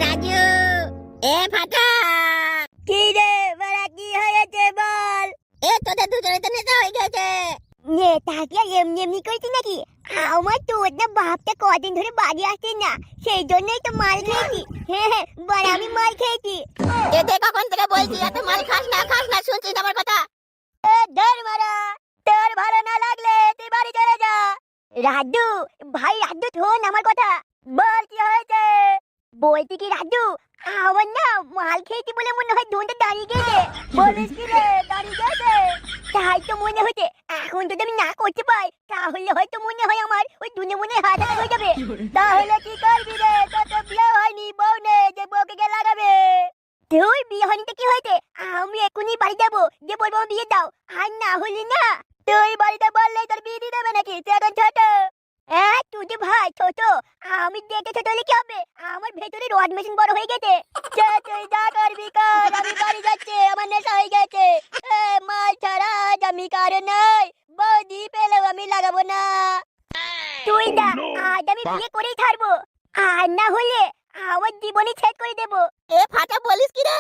রাজু, এ ফাটা, কি রে বাড়া, কি হয়েছে বল? তোদের দুজনে তো নেশা হয়ে গেছে। নেতাকে এমনি এমনি করছি নাকি? আমার তোর না বাপটা কদিন ধরে বাড়ি আসছে না, সেই জন্যই তো মাল খেয়েছি। হ্যাঁ, বাড়া আমি মাল খেয়েছি। এতে কখন থেকে বলছি এত মাল খাস না, শুনছিস আমার কথা? ধর মারা, তোর ভালো না লাগলে তুই বাড়ি চলে যা। রাজু ভাই, রাজু শোন আমার কথা, বল কি হয়েছে? বলছি কি রাজু, আমার না মাল খেয়েছি বলে মনে হয় ধনটা দাঁড়িয়ে গেছে। বলিস কি রে, দাঁড়িয়ে গেছে? তাই তো মনে হচ্ছে। এখন যদি আমি না করতে পাই তাহলে হয়তো মনে হয় আমার ওই দুনে মনে হাত হাত হয়ে যাবে। তাহলে কি করবি রে? তোর তো বিয়ে হয়নি, বউ নেই যে বউকে গে লাগাবে। তুই বিয়ে হয়নি তো কি হয়েছে? আমি এখনই বাড়ি যাবো, যে বলবো আমার বিয়ে দাও। আর না হলে না, তুই বাড়িতে বললেই তোর বিয়ে দিয়ে দেবে নাকি? তুই এখন ছোট। তুই যে ভাই ছোট, আমি দেখে ছোট হলে কি হবে? আমার ভেতরে রড মেশিন বড় হয়ে গেছে। তুই যা করবি কর, আমি বাড়ি যাচ্ছি, আমার নেশা হয়ে গেছে। মাল ছাড়া আজ আমি কারো নাই, বৌদি পেলেও আমি লাগাবো না। তুই না, আজ আমি বিয়ে করেই ছাড়বো, আর না হলে আমার জীবনই ছেদ করে দেবো। এ ফাটা, বলিস কি রে?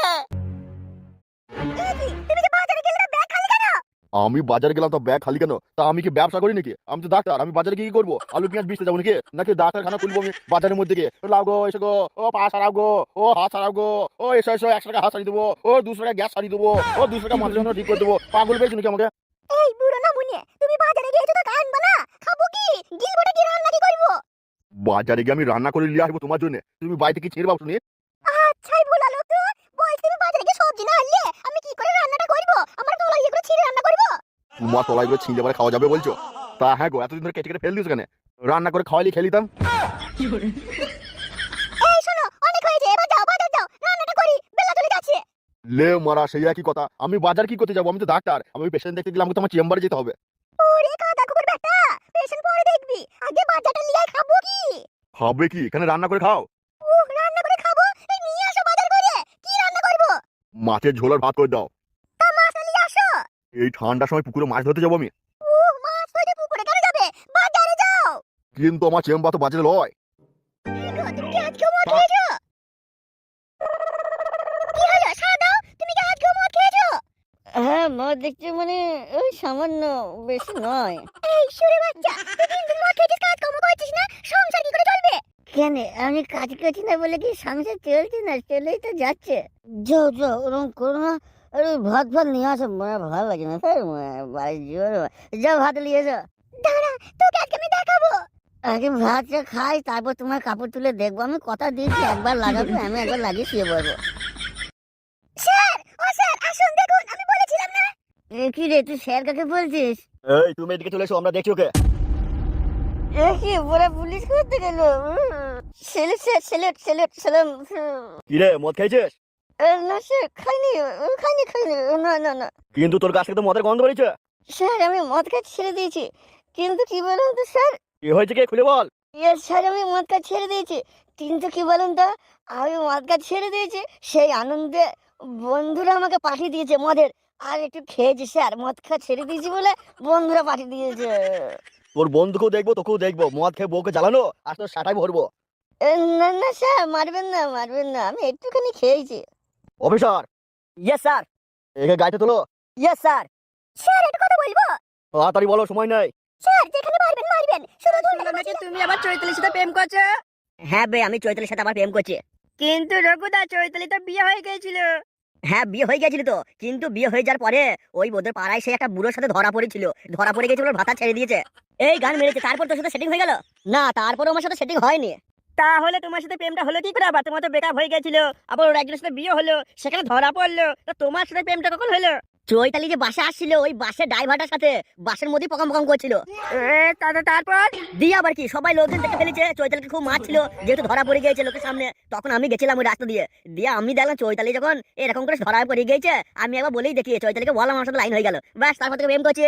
তুমি যে বাজারে গেলে না, ব্যাগ খালি কেন? আমি বাজারে গেলাম তো ব্যাগ খালি কেন? তা আমি কি ব্যবসা করি নাকি? আমি তো ডাক্তার, আমি বাজারে গিয়ে কি করবো? আলু পেঁয়াজ বেচতে যাবো নাকি? নাকি ডাক্তারখানা খুলবো আমি বাজারের মধ্যে গিয়ে? লাও গো, এসে গো, ও পা সারাও গো, ও হাত সারাও গো, ও এসো এসো, 100 টাকা হাত সারিয়ে দেবো, ও 200 টাকা গ্যাস সারিয়ে দেবো, ও 200 টাকা মাথার জন্য ঠিক করে দেবো। পাগল পেয়েছি নাকি আমাকে? এই বুড়ো না মুনিয়ে, তুমি বাজারে গিয়েছো তো কানবা না? খাবো কি? গিলবোটা কি রান্না কি করবো? বাজারে গিয়ে আমি রান্না করে নিয়ে আসবো তোমার জন্য, তুমি বাড়িতে কি ছেড়ে পাবো শুনি? আচ্ছাই বলা লোক তো, বলছি তুমি বাজারে গিয়ে সবজি না আনলে আমি কি করে রান্নাটা করবো? আমার তোলা ইয়ে করে ছিঁড়ে রান্না করবো? তোমার তলায় করে ছিঁড়ে পরে খাওয়া যাবে বলছো? তা হ্যাঁ গো, এতদিন ধরে কেটে কেটে ফেল দিস কেন? রান্না করে খাওয়ালি খেয়ে নিতাম। এই শোনো, অনেক হয়েছে, এবার যাও বাজার যাও, রান্নাটা করি, বেলা চলে যাচ্ছে। লে মারা, সেই একই কথা। আমি বাজার কি করতে যাবো? আমি তো ডাক্তার, আমি পেশেন্ট দেখতে গেলে আমাকে তোমার চেম্বারে যেতে হবে। ওরে কাদা কুকুর বেটা, পেশেন্ট পরে দেখবি, আগে বাজারটা নিয়ে আয়, খাবো কি? হবে কি? এখানে রান্না করে খাও। রান্না করে খাবো? এই নিয়ে আসো বাজার করে, কি রান্না করবো? মাছের ঝোল আর ভাত করে দাও। তা মাছ নিয়ে আসো। এই ঠান্ডার সময় পুকুরে মাছ ধরতে যাবো আমি? মাছ ধরতে পুকুরে কেন যাবে? বাজারে যাও। কিন্তু আমার চেম্বার তো বাজারে লয়। তুমি কি আজকেও মদ খেয়েছো? কি হলো সাদা, তুমি কি আজকেও মদ খেয়েছো? হ্যাঁ, মদ দেখছি মানে ওই সামান্য, বেশি নয়। এই সুরে বাচ্চা, তুই দিন মদ খেয়েছিস, কাজ কম করছিস না, সংসার কি করে চলবে? কেন, আমি কাজ করছি না বলে কি সংসার চলছে না? চলেই তো যাচ্ছে। যাও যাও, ওরকম করো না। আরে ভাত ভাত নিয়ে আসো, মানে ভালো লাগে না স্যার, বাড়ি যাও ভাত নিয়ে এসো। দাঁড়া, তোকে আজকে আমি দেখাবো। আগে ভাতটা খাই, তারপর তোমার কাপড় তুলে দেখবো। আমি কথা দিয়েছি একবার লাগাবো, আমি একবার লাগিয়ে শুয়ে পড়বো। স্যার, ও স্যার আসুন, দেখুন আমি বলেছিলাম না। কি রে, তুই স্যার কাকে বলছিস? এই তুমি এদিকে চলে এসো, আমরা দেখছি ওকে। কি ওরা পুলিশ করতে গেল? সেলুট স্যার, সেলুট সেলুট সালাম। কি রে, মদ খেয়েছিস? না স্যার, খাইনি খাইনি খাইনি, না না না কিন্তু তোর কাছ থেকে তো মদের গন্ধ বেরিয়েছে। স্যার, আমি মদ খাওয়া ছেড়ে দিয়েছি। কিন্তু কি বলুন তো স্যার, কি হয়েছে, কে খুলে বল। স্যার আমি মদ খাওয়া ছেড়ে দিয়েছি, কিন্তু কি বলুন তো, আমি মদ খাওয়া ছেড়ে দিয়েছি, সেই আনন্দে বন্ধুরা আমাকে পাঠিয়ে দিয়েছে মদের। আর একটু খেয়েছি স্যার, মদ খাওয়া ছেড়ে দিয়েছি বলে বন্ধুরা পাঠিয়ে দিয়েছে। তোর বন্ধুকেও দেখবো, তোকেও দেখবো। মদ খেয়ে বউকে জ্বালানো আর তোর সাটাই ভরবো। না না স্যার, মারবেন না মারবেন না, আমি একটুখানি খেয়েছি। Officer, yes sir. একে গাড়িতে তোলো। Yes sir. স্যার একটু কথা বলবো। তাড়াতাড়ি বলো, সময় নাই। স্যার যেখানে মারবেন মারবেন, শুধু শুনলাম নাকি তুমি আবার চৈতালির সাথে প্রেম করছো? হ্যাঁ বে, আমি চৈতালির সাথে আবার প্রেম করছি। কিন্তু রঘুদা, চৈতালি তো বিয়ে হয়ে গিয়েছিল। হ্যাঁ, বিয়ে হয়ে গেছিল তো, কিন্তু বিয়ে হয়ে যাওয়ার পরে ওই ওদের পাড়ায় সে একটা বুড়োর সাথে ধরা পড়েছিল। ধরা পড়ে গেছিল, ওর ভাতা ছেড়ে দিয়েছে। এই গান মেরেছে, তারপর তোর সাথে সেটিং হয়ে গেল? না, তারপর আমার সাথে সেটিং হয়নি। তাহলে তোমার সাথে প্রেমটা হলো কি করে? আবার তোমার তো ব্রেকআপ হয়ে গেছিল, আবার ওর একজনের সাথে বিয়ে হলো, সেখানে ধরা পড়লো, তো তোমার সাথে প্রেমটা কখন হলো? চৈতালি যে বাসে আসছিল, ওই বাসের ড্রাইভারটার সাথে বাসের মধ্যেই পকাম পকাম করছিল। তারপর দিয়ে আবার কি, সবাই লোকজন দেখে ফেলেছে, চৈতালিকে খুব মারছিল, যেহেতু ধরা পড়ে গিয়েছে লোকের সামনে। তখন আমি গেছিলাম ওই রাস্তা দিয়ে, দিয়ে আমি দেখলাম চৈতালি যখন এরকম করে ধরা পড়ে গিয়েছে, আমি একবার বলেই দেখি চৈতালিকে, বললাম আমার সাথে লাইন হয়ে গেল, ব্যাস তারপর থেকে প্রেম করছে।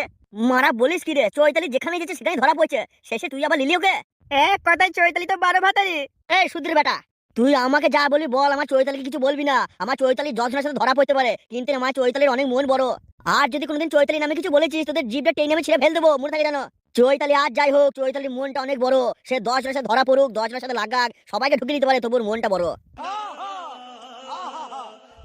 মারা বলিস কি রে, চৈতালি যেখানে গেছে সেখানে ধরা পড়ছে, শেষে তুই আবার লিলি ওকে? কথায় চৈতালি তো 12 ভাতারি। এই সুধীর বেটা, তুই আমাকে যা বলি বল, আমার চৈতালিকে কিছু বলবি না। আমার চৈতালি 10 জনের সাথে ধরা পড়তে পারে, কিন্তু আমার চৈতালির অনেক মন বড়। আর যদি কোনোদিন চৈতালি নামে কিছু বলেছিস, তোদের জিভটা টেনে আমি ছিঁড়ে ফেল দেবো, মনে থাকে জানো। চৈতালি আর যাই হোক, চৈতালির মনটা অনেক বড়। সে 10 জনের সাথে ধরা পড়ুক, 10 জনের সাথে লাগাক, সবাইকে ঢুকিয়ে দিতে পারে, তবুর মনটা বড়।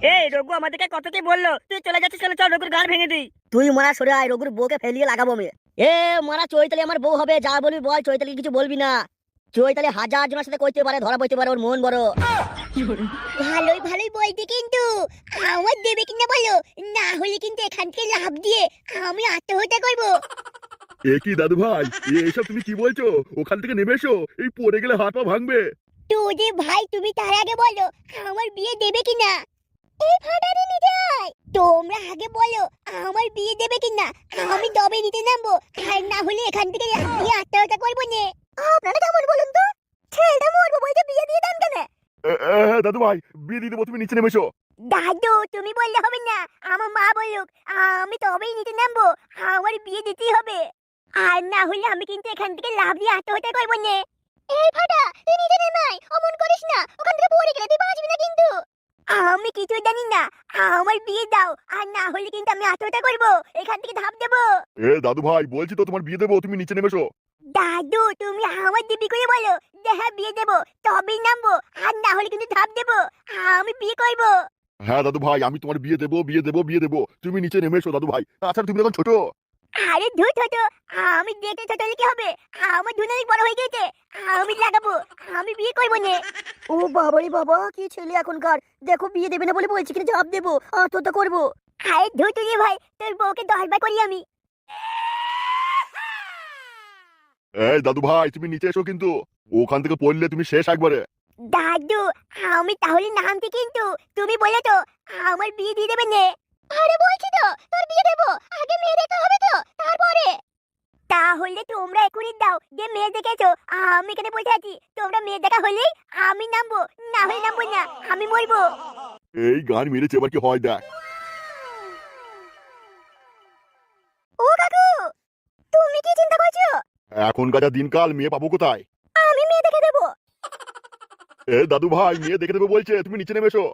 এই রঘু আমাদেরকে কত কি বললো, তুই চলে যাচ্ছিস কেন? চল রঘুর গান ভেঙে দিই। তুই মারা সরে আয়, রঘুর বউকে ফেলিয়ে লাগাবো আমি। এ মারা চৈতালি আমার বউ হবে, যা বলবি বল, চৈতালি কিছু বলবি না। চৈতালি হাজার জনের সাথে কইতে পারে, ধরা পড়তে পারে, ওর মন বড়। ভালোই ভালোই বলতে, কিন্তু আমার দেবে কিনা বলো, না হলে কিন্তু এখান থেকে লাভ দিয়ে আমি আত্মহত্যা করবো। এ কি দাদু ভাই, এইসব তুমি কি বলছো? ওখান থেকে নেমে এসো, এই পড়ে গেলে হাত পা ভাঙবে। তোদের ভাই, তুমি তার আগে বলো আমার বিয়ে দেবে কিনা। এই ফাটারে নিতে আয়, তোমরা আগে বলো আমার বিয়ে দেবে কিনা, আমি তবে নিতে নামবো, আর না হলে এখান থেকে লাফ দিয়ে আত্মহত্যা করবো নে। আপনারা কেমন বলুন তো, ছেলেটা মরবো বলতে বিয়ে দিয়ে দেন কেন? দাদু ভাই, বিয়ে দিয়ে দেবো, তুমি নিচে নেমে এসো। দাদু তুমি বললে হবে না, আমার মা বলুক, আমি তবেই নিতে নামবো, আমার বিয়ে দিতেই হবে, আর না হলে আমি কিন্তু এখান থেকে লাফ দিয়ে আত্মহত্যা করবো নে। এই ফাটা, তুই নিচে নেমাই, অমন করিস না, ওখান থেকে পড়ে গেলে তুই বাঁচবি না কিন্তু। আমি কিছু জানি না, আমার বিয়ে দাও, আর না হলে কিন্তু আমি আত্মহত্যা করবো, এখান থেকে ধাপ দেবো। দাদু ভাই বলছি তো তোমার বিয়ে দেবো, তুমি নিচে নেমে এসো। দাদু তুমি আমার দিবি করে বলো যে হ্যাঁ বিয়ে দেবো, তবেই নামবো, আর না হলে কিন্তু ধাপ দেবো, আমি বিয়ে করবো। হ্যাঁ দাদু ভাই, আমি তোমার বিয়ে দেবো, বিয়ে দেবো, বিয়ে দেবো, তুমি নিচে নেমে এসো দাদু ভাই। তাছাড়া তুমি এখন ছোট। আরে ধুর ছোট, আমি দেখতে ছোট হলে কি হবে, আমার ধুন অনেক বড় হয়ে গেছে, আমি লাগাবো, আমি বিয়ে করবো নে। ও বাবারে বাবা, কি ছেলে এখনকার! দেখো বিয়ে দেবে না বলে বলছি, কিন্তু জবাব দেবো, আত্মহত্যা করবো। আরে ধুর তুই ভাই, তোর বউকে 10 বার করি আমি। এই দাদু ভাই, তুমি নিচে এসো, কিন্তু ওখান থেকে পড়লে তুমি শেষ একবারে। দাদু আমি তাহলে নামছি, কিন্তু তুমি বলে তো আমার বিয়ে দিয়ে দেবে নে। আরে বলছি তো তোর বিয়ে দেবো, আগে মেয়ে দেখতে হবে তো, তারপরে। তাহলে তোমরা এখনই দাও যে মেয়ে দেখেছো, আমি এখানে বসে আছি, তোমরা মেয়ে দেখা হলেই আমি নামবো, না হলে নামবো না, আমি মরবো। এই গান মেরেছে, এবার কি হয় দেখ। ও কাকু, তুমি কি চিন্তা করছো? এখনকার যা দিনকাল, মেয়ে পাবো কোথায়? আমি মেয়ে দেখে দেবো। দাদু ভাই, মেয়ে দেখে দেবে বলছে, তুমি নিচে নেমে এসো।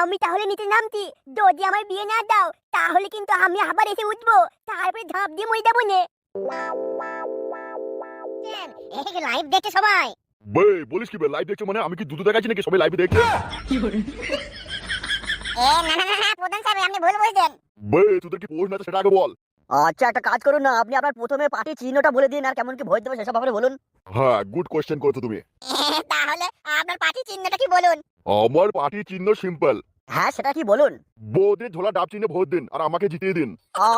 আমি তাহলে নিচে নামছি, যদি আমার বিয়ে না দাও তাহলে কিন্তু আমি আবার এসে উঠবো, তারপরে ঝাঁপ দিয়ে মরে যাবো নে। লাইভ দেখে সবাই। বে বলিস কি বে, লাইভ দেখছো মানে? আমি কি দুধ দেখাচ্ছি নাকি সবাই লাইভে দেখছে? না না না, প্রধান সাহেব আপনি ভুল বলছেন। বে তোদের কি প্রশ্ন আছে সেটা আগে বল। আচ্ছা একটা কাজ করুন না, আপনি আপনার প্রথমে পার্টি চিহ্নটা বলে দিন, আর কেমন কি ভোট দেবে সেসব ব্যাপারে বলুন। হ্যাঁ, গুড কোয়েশ্চেন করছো তুমি। তাহলে আপনার পার্টি চিহ্নটা কি বলুন? আমার পার্টি চিহ্ন সিম্পল, হ্যাঁ সেটা কি বলুন। বৌদির ঝোলা ডাব চিহ্নে ভোট দিন আর আমাকে জিতিয়ে দিন।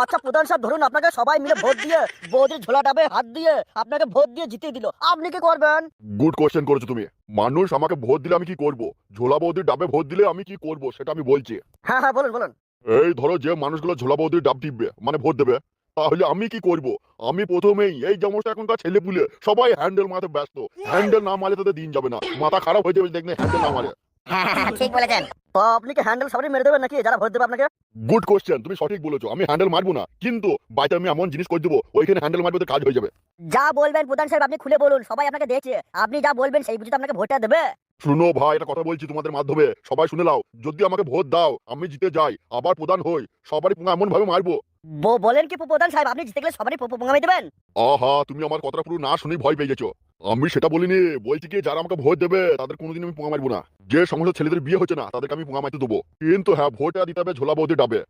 আচ্ছা প্রধান সাহেব, ধরুন আপনাকে সবাই মিলে ভোট দিয়ে বৌদির ঝোলা ডাবে হাত দিয়ে আপনাকে ভোট দিয়ে জিতিয়ে দিল, আপনি কি করবেন? গুড কোয়েশ্চেন করেছো তুমি। মানুষ আমাকে ভোট দিলে আমি কি করব? ঝোলা বৌদির ডাবে ভোট দিলে আমি কি করব সেটা আমি বলছি। হ্যাঁ হ্যাঁ বলুন বলুন। এই ধরো, যে মানুষগুলো ঝোলা বৌদির ডাব টিপবে মানে ভোট দেবে, তাহলে আমি কি করব? আমি প্রথমেই এই যেমন এখনকার ছেলে পুলে সবাই হ্যান্ডেল মারতে ব্যস্ত, হ্যান্ডেল না মারলে তাদের দিন যাবে না, মাথা খারাপ হয়ে যাবে দেখলে হ্যান্ডেল না মারে। ঠিক বলেছেন। তো আপনি কি হ্যান্ডেল সবাই মেরে দেবেন নাকি যারা ভোট দেবে আপনাকে? গুড কোয়েশ্চেন, তুমি সঠিক বলেছো, আমি হ্যান্ডেল মারবো না, কিন্তু বাইতে আমি এমন জিনিস করে দেবো ওইখানে হ্যান্ডেল মারবো তো কাজ হয়ে যাবে। যা বলবেন প্রধান সাহেব আপনি খুলে বলুন, সবাই আপনাকে দেখছে, আপনি যা বলবেন সেই বুঝে তো আপনাকে ভোটটা দেবে। শুনো ভাই, এটা কথা বলছি তোমাদের মাধ্যমে, সবাই শুনে নাও। যদি আমাকে ভোট দাও, আমি জিতে যাই, আবার প্রধান হই, সবারই পুঙ্গা এমন ভাবে মারবো। বলেন কি প্রধান সাহেব, আপনি জিতে গেলে সবারই পোঙামে দেবেন? আহা, তুমি আমার কথাটা পুরো না শুনেই ভয় পেয়ে গেছো। আমি সেটা বলিনি, বলছি কি যারা আমাকে ভোট দেবে তাদের কোনোদিন আমি পুঙ্গা মারবো না। যে সমস্ত ছেলেদের বিয়ে হচ্ছে না তাদেরকে আমি পুঙ্গা মারতে দেবো, কিন্তু হ্যাঁ ভোটটা দিতে হবে ঝোলা বৌদি ডাবে।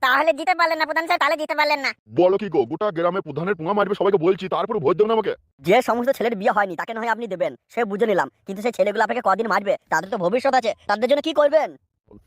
তাহলে জিতে পারলেন না প্রধান সাহেব, তাহলে জিতে পারলেন না। বলো কি গো, গোটা গ্রামে প্রধানের পুঙ্গা মারবে সবাইকে বলছি, তারপরে ভোট দেবে না আমাকে? যে সমস্ত ছেলের বিয়ে হয়নি তাকে নয় আপনি দেবেন, সে বুঝে নিলাম, কিন্তু সেই ছেলেগুলো আপনাকে কদিন মারবে, তাদের তো ভবিষ্যৎ আছে, তাদের জন্য কি করবেন?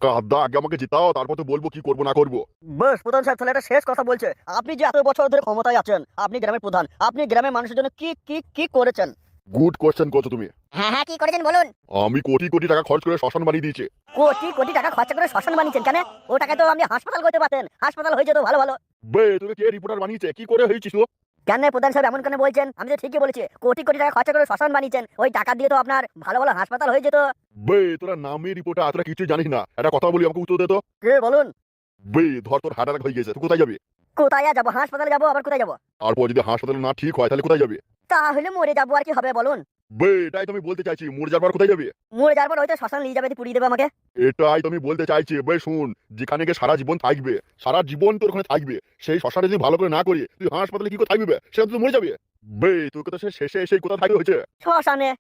কাদা আগে আমাকে জিতাও, তারপর তো বলবো কি করবো না করবো। বেশ প্রধান সাহেব, তাহলে একটা শেষ কথা বলছে, আপনি যে এত বছর ধরে ক্ষমতায় আছেন, আপনি গ্রামের প্রধান, আপনি গ্রামের মানুষের জন্য কি কি কি করেছেন? গুড কোয়েশ্চেন করছো তুমি। হ্যাঁ কি করেছেন বলুন? আমি কোটি কোটি টাকা খরচ করে শ্মশান বানিয়ে দিয়েছি। কোটি কোটি টাকা খরচা করে শ্মশান বানিয়েছেন কেন? ও টাকা তো আপনি হাসপাতাল করতে পারতেন, হাসপাতাল হয়ে যেত ভালো ভালো। বে তোকে কে রিপোর্টার বানিয়েছে, কি করে হয়েছিস তো? কেন প্রধান সাহেব এমন কেন বলছেন? আমি তো ঠিকই বলেছি, কোটি কোটি টাকা খরচা করে শ্মশান বানিয়েছেন, ওই টাকা দিয়ে তো আপনার ভালো ভালো হাসপাতাল হয়ে যেত। বে তোরা নামে রিপোর্টার, তোরা কিছুই জানিস না, একটা কথা বলি আমাকে উত্তর দে তো। কে বলুন? বে ধর তোর হার্ট অ্যাটাক হয়ে গেছে, তুই কোথায় যাবি? কোথায় আর যাবো? হাসপাতালে যাবো, আবার কোথায় যাবো? তারপর যদি হাসপাতালে না ঠিক হয় তাহলে কোথায় যাবি? তাহলে মরে যাবো, আর কি হবে বলুন? বে এটাই তুমি বলতে চাইছি, মরে যাবার কোথায় যাবি? মরে যাওয়ার পর হয়তো শ্মশান নিয়ে যাবে, দিয়ে পুড়িয়ে দেবে আমাকে। এটাই তুমি বলতে চাইছি। বে শুন, যেখানে গিয়ে সারা জীবন থাকবে, সারা জীবন তোর ওখানে থাকবে, সেই শ্মশানে যদি ভালো করে না করি, তুই হাসপাতালে কি করে থাকবি? সেটা তুই মরে যাবে। বে তোকে তো সে শেষে এসে কোথায় থাকবে হয়েছে? শ্মশানে।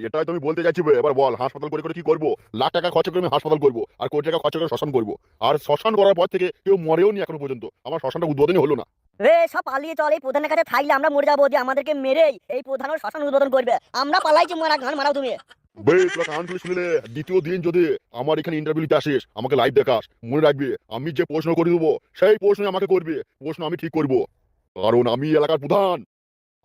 এটাই তো আমি বলতে চাইছি বে। এবার বল হাসপাতাল করে করে কি করবো? লাখ টাকা খরচা করে আমি হাসপাতাল করবো আর কোটি টাকা খরচা করে শ্মশান করবো। আর শ্মশান করার পর থেকে কেউ মরেও নি এখনো পর্যন্ত। আমার শ্মশানটা উদ্বোধনই হলো না। এ সব পালিয়ে চল, এই প্রধানের কাছে থাকলে আমরা মরে যাবো, যে আমাদেরকে মেরেই এই প্রধান ওর শ্মশান উদ্বোধন করবে। আমরা পালাইছি, মারা গান মারাও তুমি। বে তোরা কান খুলে শুনলে, দ্বিতীয় দিন যদি আমার এখানে ইন্টারভিউ দিতে আসিস, আমাকে লাইভ দেখাস, মনে রাখবি আমি যে প্রশ্ন করে দেবো সেই প্রশ্ন আমাকে করবে। প্রশ্ন আমি ঠিক করবো, কারণ আমি এলাকার প্রধান।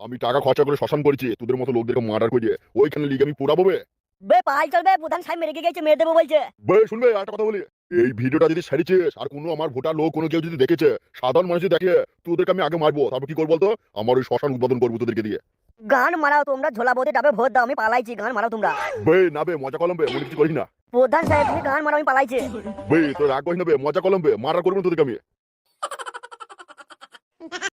আমি টাকা খরচা করে শ্মশান করেছি, তোদের মতো লোকদেরকে মার্ডার করে ওইখানে লিগে আমি পোড়াবো বে। বে পাই চলবে, প্রধান সাহেব মেরে গেছে, মেরে দেবো বলছে। বে শুনবে একটা কথা বলি, এই ভিডিওটা যদি ছাড়িছিস আর কোনো আমার ভোটার লোক কোনো কেউ যদি দেখেছে, সাধারণ মানুষ যদি দেখে, তোদেরকে আমি আগে মারবো, তারপর কি করবো বলতো? আমার ওই শ্মশান উদ্বোধন করবো তোদেরকে দিয়ে। গান মারাও তোমরা, ঝোলা বোধে ডাবে ভোট দাও, আমি পালাইছি, গান মারাও তোমরা। বে না বে, মজা কলম বে, মনে কিছু করিস না। প্রধান সাহেব তুমি গান মারাও, আমি পালাইছি। বে তোর রাগ করিস না বে, মজা কলম বে, মারা করবো না তোদেরকে আমি।